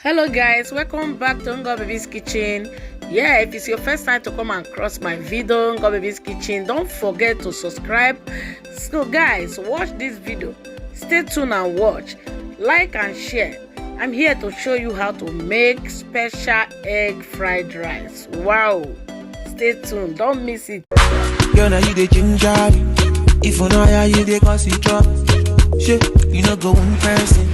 Hello guys, welcome back to Ngo Baby's Kitchen. Yeah, if it's your first time to come and cross my video, Ngo Baby's Kitchen, don't forget to subscribe. So guys, watch this video. Stay tuned and watch. Like and share. I'm here to show you how to make special egg fried rice. Wow. Stay tuned. Don't miss it. Girl, now you the ginger. If you know how you the cause it drop. Shit, you know go one person.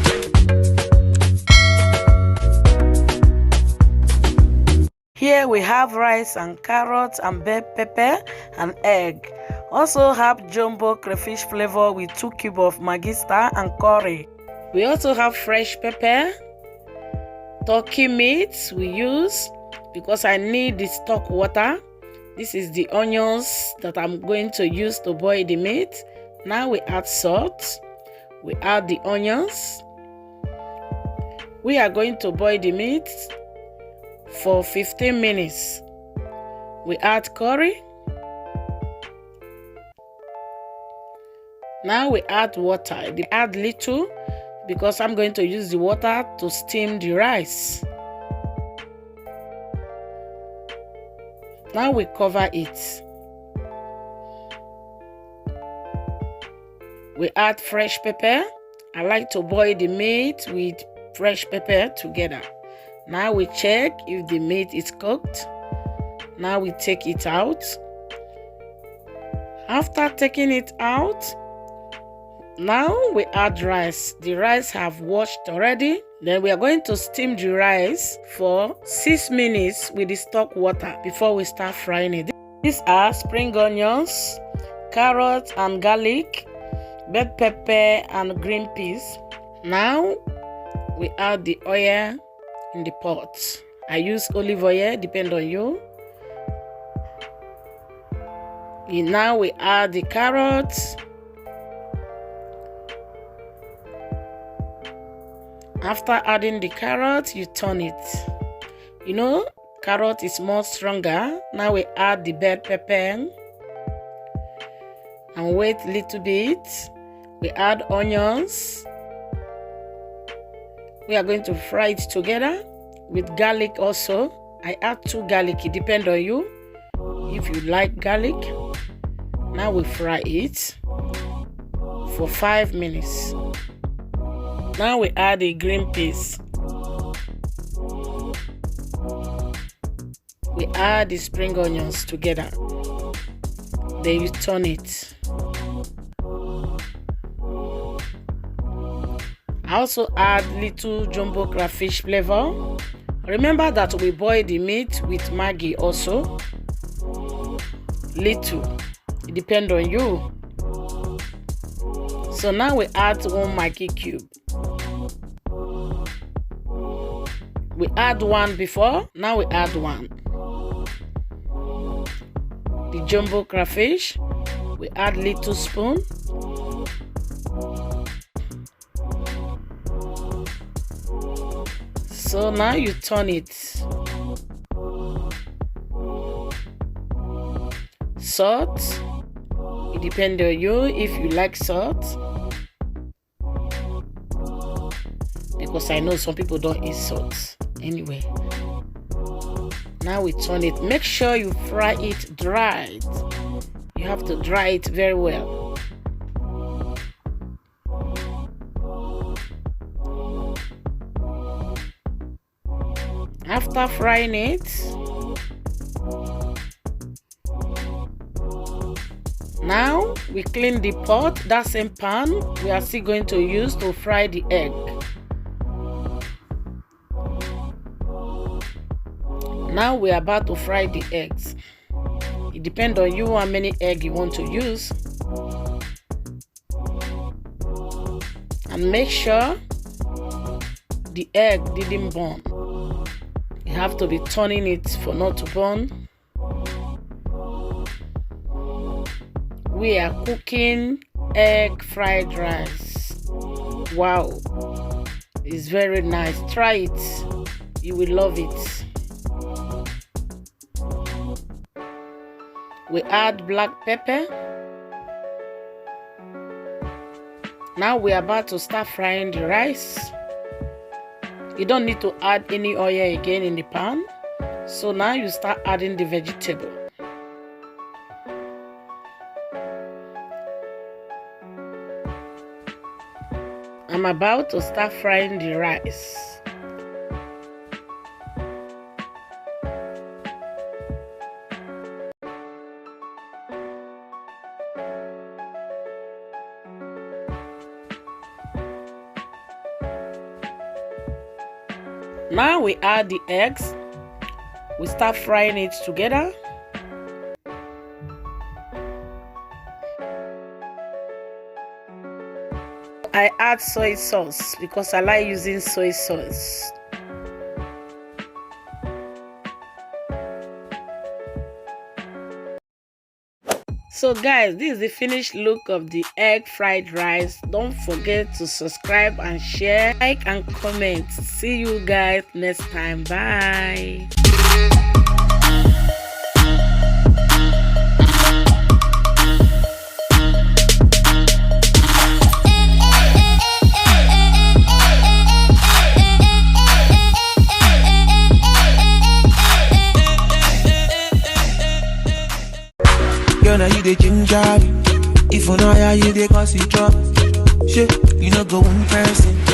Here we have rice and carrots and bell pepper and egg. Also have jumbo crayfish flavor with 2 cubes of Maggi star and curry. We also have fresh pepper, turkey meat we use because I need the stock water. This is the onions that I'm going to use to boil the meat. Now we add salt. We add the onions. We are going to boil the meat for 15 minutes. We add curry. Now we add water. We add little because I'm going to use the water to steam the rice. Now we cover it. We add fresh pepper. I like to boil the meat with fresh pepper together. Now we check if the meat is cooked. Now we take it out. After taking it out, now we add rice. The rice have washed already. Then we are going to steam the rice for 6 minutes with the stock water before we start frying it. These are spring onions, carrots and garlic, bell pepper and green peas. Now we add the oil in the pot. I use olive oil, depend on you. And now we add the carrots. After adding the carrot, you turn it. You know, carrot is more stronger. Now we add the bell pepper and wait a little bit. We add onions. We are going to fry it together with garlic also. I add 2 garlic, it depends on you if you like garlic. Now we fry it for 5 minutes. Now we add the green peas. We add the spring onions together. Then you turn it. I also add little jumbo crayfish flavor. Remember that we boil the meat with Maggi also. Little. It depends on you. So now we add 1 Maggi cube. We add 1 before. Now we add 1. The jumbo crayfish. We add little spoon. So now you turn it. Salt. It depends on you if you like salt. Because I know some people don't eat salt. Anyway. Now we turn it. Make sure you fry it dry. You have to dry it very well. After frying it, now we clean the pot. That same pan we are still going to use to fry the egg. Now we are about to fry the eggs. It depends on you how many eggs you want to use. And make sure the egg didn't burn. You have to be turning it for not to burn. We are cooking egg fried rice. Wow, it's very nice. Try it, you will love it. We add black pepper. Now we are about to start frying the rice. You don't need to add any oil again in the pan. So now you start adding the vegetable. I'm about to start frying the rice. Now we add the eggs. We start frying it together. I add soy sauce because I like using soy sauce. So guys, this is the finished look of the egg fried rice. Don't forget to subscribe and share, like and comment. See you guys next time. Bye. Girl, now you the ginger me. If you know how you the cause it drop. Shit, you know go one person.